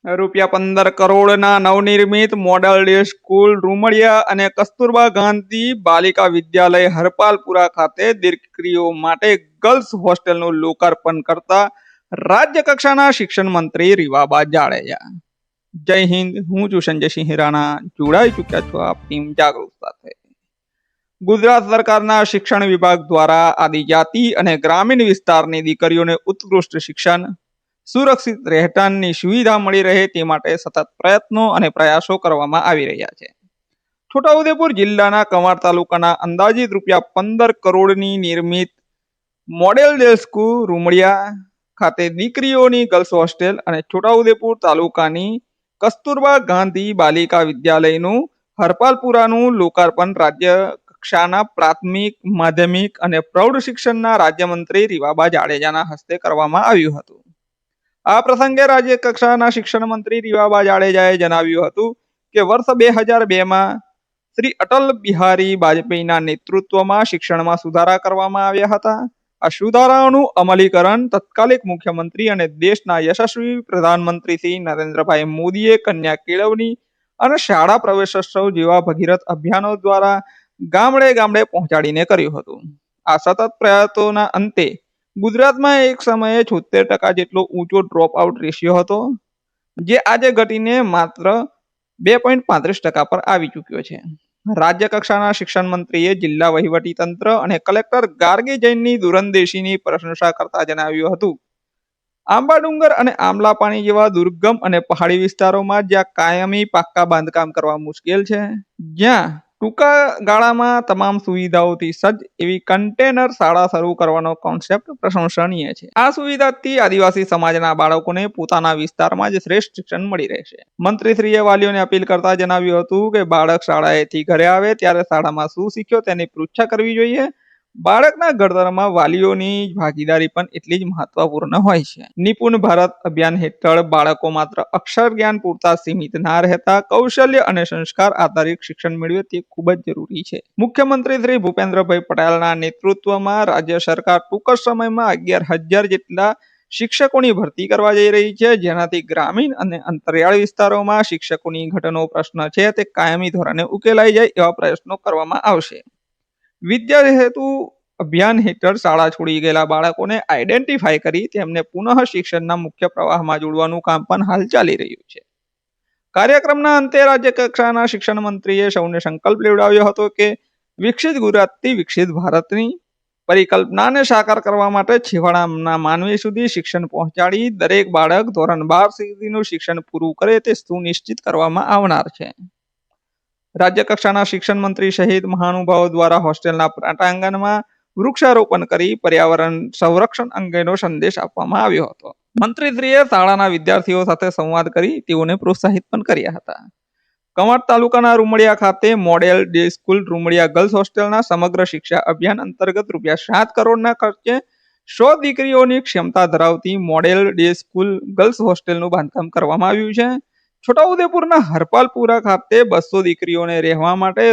₹15 કરોડના નવનિર્મિત model day school રૂમડિયા અને કસ્તુરબા ગાંધી બાલિકા વિદ્યાલય હરપાલપુરા ખાતે દીકરીઓ માટે ગર્લ્સ હોસ્ટેલનું લોકાર્પણ કરતા રાજ્ય કક્ષાના શિક્ષણ મંત્રી રીવાબા જાડેજા. જય હિન્દ, હું છું સંજયસિંહ રાણા. જોડાઈ ચૂક્યા છો આપ ટીમ જાગૃત સાથે. ગુજરાત સરકારના શિક્ષણ વિભાગ દ્વારા આદિજાતિ અને ગ્રામીણ વિસ્તારની દીકરીઓને ઉત્કૃષ્ટ શિક્ષણ, સુરક્ષિત રહેઠાણની સુવિધા મળી રહે તે માટે સતત પ્રયત્નો અને પ્રયાસો કરવામાં આવી રહ્યા છે. છોટાઉદેપુર જિલ્લાના કમાડ તાલુકાના અંદાજિત ₹15 કરોડની નિર્મિત મોડેલ ડે સ્કૂલ રૂમડિયા ખાતે દીકરીઓની ગર્લ્સ હોસ્ટેલ અને છોટાઉદેપુર તાલુકાની કસ્તુરબા ગાંધી બાલિકા વિદ્યાલયનું હરપાલપુરાનું લોકાર્પણ રાજ્ય કક્ષાના પ્રાથમિક, માધ્યમિક અને પ્રૌઢ શિક્ષણના રાજ્યમંત્રી રીવાબા જાડેજાના હસ્તે કરવામાં આવ્યું હતું. આ પ્રસંગે રાજ્ય કક્ષાના શિક્ષણ મંત્રી રીવાબા જાડેજાએ જણાવ્યું હતું કે વર્ષ 2002માં શ્રી અટલ બિહારી વાજપેયીના નેતૃત્વમાં શિક્ષણમાં સુધારા કરવામાં આવ્યા હતા. આ સુધારાઓનું અમલીકરણ તત્કાલીન મુખ્યમંત્રી અને દેશના યશસ્વી પ્રધાનમંત્રી શ્રી નરેન્દ્રભાઈ મોદીએ કન્યા કેળવણી અને શાળા પ્રવેશોત્સવ જેવા ભગીરથ અભિયાનો દ્વારા ગામડે ગામડે પહોંચાડીને કર્યું હતું. આ સતત પ્રયાસોના અંતે ગુજરાતમાં એક સમયે 76% જેટલો ઊંચો ડ્રોપ આઉટ રેશિયો હતો, જે આજે ઘટીને માત્ર 2.35% પર આવી ચૂક્યો છે. રાજ્ય કક્ષાના શિક્ષણ મંત્રીએ જિલ્લા વહીવટી તંત્ર અને કલેક્ટર ગાર્ગી જૈનની દૂરંદેશીની પ્રશંસા કરતા જણાવ્યું હતું, આંબાડુંગર અને આમલા પાણી જેવા દુર્ગમ અને પહાડી વિસ્તારોમાં જ્યાં કાયમી પાક્કા બાંધકામ કરવા મુશ્કેલ છે, જ્યાં ટૂંકા ગાળામાં તમામ સુવિધાઓથી સજ્જ એવી કન્ટેનર શાળા શરૂ કરવાનો કોન્સેપ્ટ પ્રશંસનીય છે. આ સુવિધાથી આદિવાસી સમાજના બાળકોને પોતાના વિસ્તારમાં જ શ્રેષ્ઠ શિક્ષણ મળી રહેશે. મંત્રીશ્રીએ વાલીઓને અપીલ કરતા જણાવ્યું હતું કે બાળક શાળાએથી ઘરે આવે ત્યારે શાળામાં શું શીખ્યો તેની પૃચ્છા કરવી જોઈએ. બાળકના ઘડતરમાં વાલીઓની ભાગીદારી પણ એટલી જ મહત્વપૂર્ણ હોય છે. નિપુણ ભારત અભિયાન હેઠળ બાળકો માત્ર અક્ષર જ્ઞાન પૂરતા સીમિત ના રહેતા કૌશલ્ય અને સંસ્કાર આધારિત શિક્ષણ મેળવે તે ખૂબ જ જરૂરી છે. મુખ્યમંત્રી શ્રી ભૂપેન્દ્રભાઈ પટેલના નેતૃત્વમાં રાજ્ય સરકાર ટૂંક જ સમયમાં 11,000 જેટલા શિક્ષકોની ભરતી કરવા જઈ રહી છે, જેનાથી ગ્રામીણ અને અંતરિયાળ વિસ્તારોમાં શિક્ષકોની ઘટનો પ્રશ્ન છે તે કાયમી ધોરણે ઉકેલાઈ જાય એવા પ્રયત્નો કરવામાં આવશે. વિદ્યા હેતુ અભિયાન હેઠળ શાળા છોડી ગયેલા બાળકોને આઈડેન્ટિફાઈ કરી તેમને પુનઃ શિક્ષણના મુખ્ય પ્રવાહમાં જોડવાનું કામ પણ હાલ ચાલી રહ્યું છે. કાર્યક્રમના અંતે રાજ્ય કક્ષાના શિક્ષણ મંત્રીએ સૌને સંકલ્પ લેવડાવ્યો હતો કે વિકસિત ગુજરાતથી વિકસિત ભારતની પરિકલ્પનાને સાકાર કરવા માટે છેવાડાના માનવી સુધી શિક્ષણ પહોંચાડી દરેક બાળક ધોરણ 12 સુધીનું શિક્ષણ પૂરું કરે તે સુનિશ્ચિત કરવામાં આવનાર છે. રાજ્ય કક્ષાના શિક્ષણ મંત્રી સહિત મહાનુભાવો દ્વારા હોસ્ટેલના પ્રાંગણમાં વૃક્ષારોપણ કરી પર્યાવરણ સંરક્ષણ અંગેનો સંદેશ આપવામાં આવ્યો હતો. મંત્રીશ્રીએ શાળાના વિદ્યાર્થીઓ સાથે સંવાદ કરી તેઓને પ્રોત્સાહિત પણ કર્યા હતા. કમાડ તાલુકાના રૂમડિયા ખાતે મોડેલ ડે સ્કૂલ રૂમડિયા ગર્લ્સ હોસ્ટેલના સમગ્ર શિક્ષા અભિયાન અંતર્ગત ₹7 કરોડના ખર્ચે 100 દીકરીઓની ક્ષમતા ધરાવતી મોડેલ ડે સ્કૂલ ગર્લ્સ હોસ્ટેલનું બાંધકામ કરવામાં આવ્યું છે. છોટાઉદેપુરના હરપાલપુરા ખાતે 200 દીકરીઓને રહેવા માટે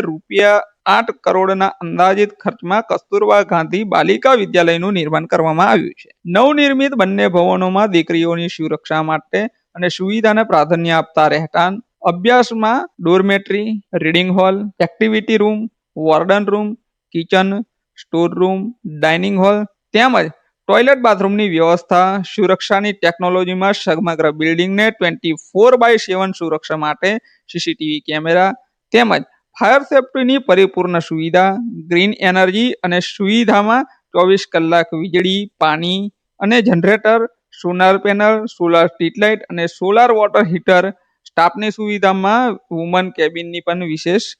₹8 કરોડના અંદાજિત ખર્ચમાં કસ્તુરબા ગાંધી બાલિકા વિદ્યાલયનું નિર્માણ કરવામાં આવ્યું છે. નવનિર્મિત બંને ભવનોમાં દીકરીઓની સુરક્ષા માટે અને સુવિધાને પ્રાધાન્ય આપતા રહેઠાણ, અભ્યાસમાં dormitory, reading hall, activity room, warden room, kitchen, store room, dining hall તેમજ ટોયલેટ બાથરૂમની વ્યવસ્થા, સુરક્ષાની ટેકનોલોજીમાં સમગ્ર બિલ્ડિંગને 24/7 સુરક્ષા માટે સીસીટીવી કેમેરા તેમજ ફાયર સેફ્ટીની પરિપૂર્ણ સુવિધા, ગ્રીન એનર્જી અને સુવિધામાં 24 કલાક વીજળી, પાણી અને generator, solar panel, solar street light અને સોલાર વોટર હીટર, સ્ટાફની સુવિધામાં વુમન કેબિનની પણ વિશેષ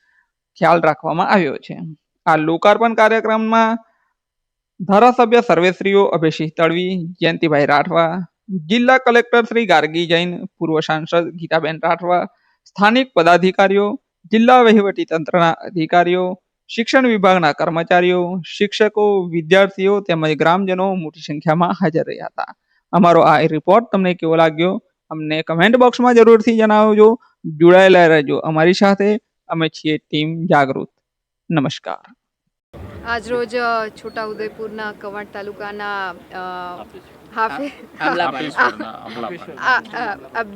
ખ્યાલ રાખવામાં આવ્યો છે. આ લોકાર્પણ કાર્યક્રમમાં ધારાસભ્ય સર્વેશ્રીઓ અભયસિંહ તડવી, જયંતિભાઈ રાઠવા, જિલ્લા કલેક્ટર શ્રી ગાર્ગી જૈન, પૂર્વ સાંસદ ગીતાબેન રાઠવા, સ્થાનિક પદાધિકારીઓ, જિલ્લા વહીવટી તંત્રના અધિકારીઓ, શિક્ષણ વિભાગના કર્મચારીઓ, શિક્ષકો, વિદ્યાર્થીઓ તેમજ ગ્રામજનો મોટી સંખ્યામાં હાજર રહ્યા હતા. અમારો આ રિપોર્ટ તમને કેવો લાગ્યો અમને કમેન્ટ બોક્સમાં જરૂરથી જણાવજો. જોડાયેલા રહેજો અમારી સાથે. અમે છીએ ટીમ જાગૃત. નમસ્કાર. આજરોજ છોટાઉદેપુરના કવાંટ તાલુકાના આ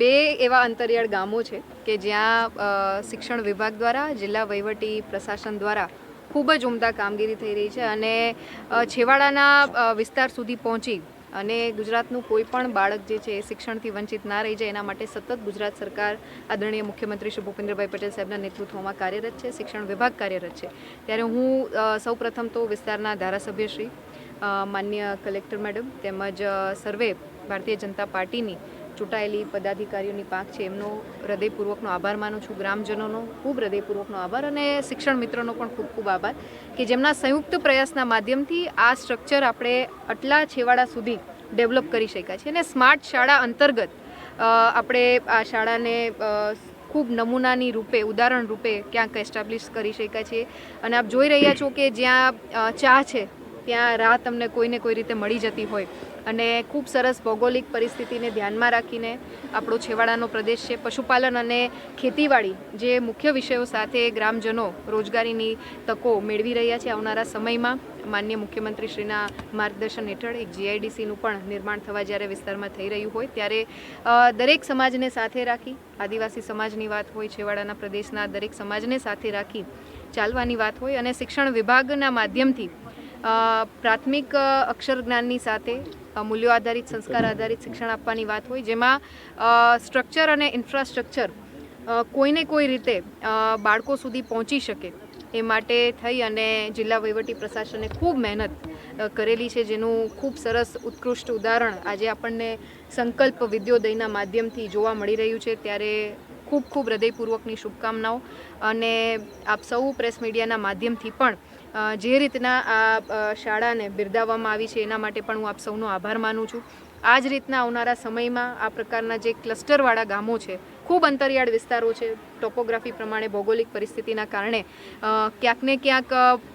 બે એવા અંતરિયાળ ગામો છે કે જ્યાં શિક્ષણ વિભાગ દ્વારા જિલ્લા વહીવટી પ્રશાસન દ્વારા ખૂબ જ ઉમદા કામગીરી થઈ રહી છે અને છેવાડાના વિસ્તાર સુધી પહોંચી અને ગુજરાતનું કોઈ પણ બાળક જે છે એ શિક્ષણથી વંચિત ના રહી જાય એના માટે સતત ગુજરાત સરકાર આદરણીય મુખ્યમંત્રી શ્રી ભૂપેન્દ્રભાઈ પટેલ સાહેબના નેતૃત્વમાં કાર્યરત છે, શિક્ષણ વિભાગ કાર્યરત છે. ત્યારે હું સૌપ્રથમ તો વિસ્તારના ધારાસભ્ય શ્રી માન્ય કલેક્ટર મેડમ તેમજ સર્વે ભારતીય જનતા પાર્ટીની ચૂંટાયેલી પદાધિકારીઓની પાંખ છે એમનો હૃદયપૂર્વકનો આભાર માનું છું. ગ્રામજનોનો ખૂબ હૃદયપૂર્વકનો આભાર અને શિક્ષણ મિત્રોનો પણ ખૂબ ખૂબ આભાર કે જેમના સંયુક્ત પ્રયાસના માધ્યમથી આ સ્ટ્રક્ચર આપણે આટલા છેવાડા સુધી ડેવલપ કરી શક્યા છે અને સ્માર્ટ શાળા અંતર્ગત આપણે આ શાળાને ખૂબ નમૂનાની રૂપે ઉદાહરણ રૂપે ક્યાંક એસ્ટાબ્લિશ કરી શક્યા છે. અને આપ જોઈ રહ્યા છો કે જ્યાં ચા છે ત્યાં રાહ તમને કોઈને કોઈ રીતે મળી જતી હોય અને ખૂબ સરસ ભૌગોલિક પરિસ્થિતિને ધ્યાનમાં રાખીને આપણો છેવાડાનો પ્રદેશ છે. પશુપાલન અને ખેતીવાડી જે મુખ્ય વિષયો સાથે ગ્રામજનો રોજગારીની તકો મેળવી રહ્યા છે. આવનારા સમયમાં માનનીય મુખ્યમંત્રીશ્રીના માર્ગદર્શન હેઠળ એક GIDCનું પણ નિર્માણ થવા જ્યારે વિસ્તારમાં થઈ રહ્યું હોય ત્યારે દરેક સમાજને સાથે રાખી, આદિવાસી સમાજની વાત હોય, છેવાડાના પ્રદેશના દરેક સમાજને સાથે રાખી ચાલવાની વાત હોય અને શિક્ષણ વિભાગના માધ્યમથી પ્રાથમિક અક્ષર જ્ઞાનની સાથે મૂલ્યો આધારિત સંસ્કાર આધારિત શિક્ષણ આપવાની વાત હોય જેમાં સ્ટ્રક્ચર અને ઇન્ફ્રાસ્ટ્રક્ચર કોઈને કોઈ રીતે બાળકો સુધી પહોંચી શકે એ માટે થઈ અને જિલ્લા વહીવટી પ્રશાસને ખૂબ મહેનત કરેલી છે, જેનું ખૂબ સરસ ઉત્કૃષ્ટ ઉદાહરણ આજે આપણને સંકલ્પ વિદ્યોદયના માધ્યમથી જોવા મળી રહ્યું છે. ત્યારે ખૂબ ખૂબ હૃદયપૂર્વકની શુભકામનાઓ અને આપ સૌ પ્રેસ મીડિયાના માધ્યમથી પણ જે રીતના આ શાળાને બિરદાવવામાં આવી છે એના માટે પણ હું આપ સૌનો આભાર માનું છું. આ જ રીતના આવનારા સમયમાં આ પ્રકારના જે ક્લસ્ટરવાળા ગામો છે, ખૂબ અંતરિયાળ વિસ્તારો છે, ટોપોગ્રાફી પ્રમાણે ભૌગોલિક પરિસ્થિતિના કારણે ક્યાંક ને ક્યાંક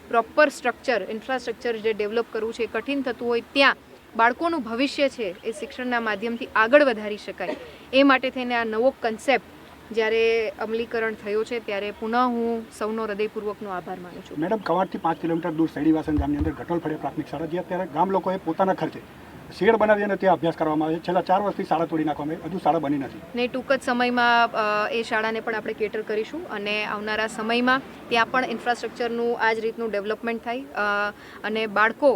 પ્રોપર સ્ટ્રક્ચર ઇન્ફ્રાસ્ટ્રક્ચર જે ડેવલપ કરવું છે કઠિન થતું હોય ત્યાં બાળકોનું ભવિષ્ય છે એ શિક્ષણના માધ્યમથી આગળ વધારી શકાય એ માટે થઈને આ નવો કન્સેપ્ટ જ્યારે અમલીકરણ થયો છે ત્યારે પુનઃ હું સૌનો હૃદયપૂર્વકનો આભાર માનું છું. મેડમ, કવાડથી 5 કિલોમીટર દૂર સૈડીવાસન ગામની અંદર ઘટોલફળે પ્રાથમિક શાળા, જે અત્યારે ગામ લોકોએ પોતાના ખર્ચે શેડ બનાવી અને ત્યાં અભ્યાસ કરવામાં આવે છે. છેલ્લા 4 વર્ષથી શાળા તોડી નાખવામાં આવી, હજુ શાળા બની નથી. ને ટૂંક જ સમયમાં એ શાળાને પણ આપણે કેટર કરીશું અને આવનારા સમયમાં ત્યાં પણ ઇન્ફ્રાસ્ટ્રક્ચરનું આ જ રીતનું ડેવલપમેન્ટ થાય અને બાળકો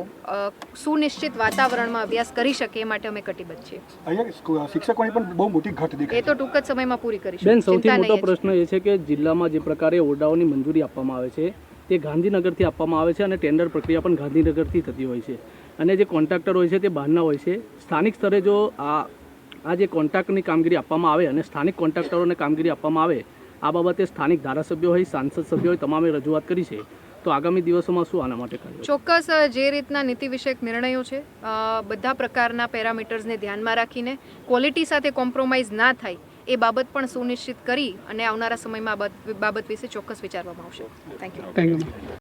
સુનિશ્ચિત વાતાવરણમાં અભ્યાસ કરી શકે એ માટે અમે કટિબદ્ધ છીએ. અહીંયા શિક્ષકોની પણ બહુ મોટી ઘટ દેખાય. એ તો ટૂંક જ સમયમાં પૂરી કરીશું. બેન, સૌથી મોટો પ્રશ્ન એ છે કે જિલ્લામાં જે પ્રકારે ઓરડાઓની મંજૂરી આપવામાં આવે છે તે ગાંધીનગરથી આપવામાં આવે છે અને ટેન્ડર પ્રક્રિયા પણ ગાંધીનગરથી થતી હોય છે અને જે કોન્ટ્રાક્ટર હોય છે તે બહારના હોય છે. સ્થાનિક સ્તરે જો આ જે કોન્ટ્રાક્ટની કામગીરી આપવામાં આવે અને સ્થાનિક કોન્ટ્રાક્ટરોને કામગીરી આપવામાં આવે, આ બાબતે સ્થાનિક ધારાસભ્યો હોય, સાંસદ સભ્યો હોય, તમામે રજૂઆત કરી છે, તો આગામી દિવસોમાં શું આના માટે કરવું? ચોક્કસ જે રીતના નીતિ વિષયક નિર્ણયો છે બધા પ્રકારના પેરામીટર્સને ધ્યાનમાં રાખીને ક્વોલિટી સાથે કોમ્પ્રોમાઇઝ ના થાય એ બાબત પણ સુનિશ્ચિત કરી અને આવનારા સમયમાં બાબત વિશે ચોક્કસ વિચારવામાં આવશે. Thank you.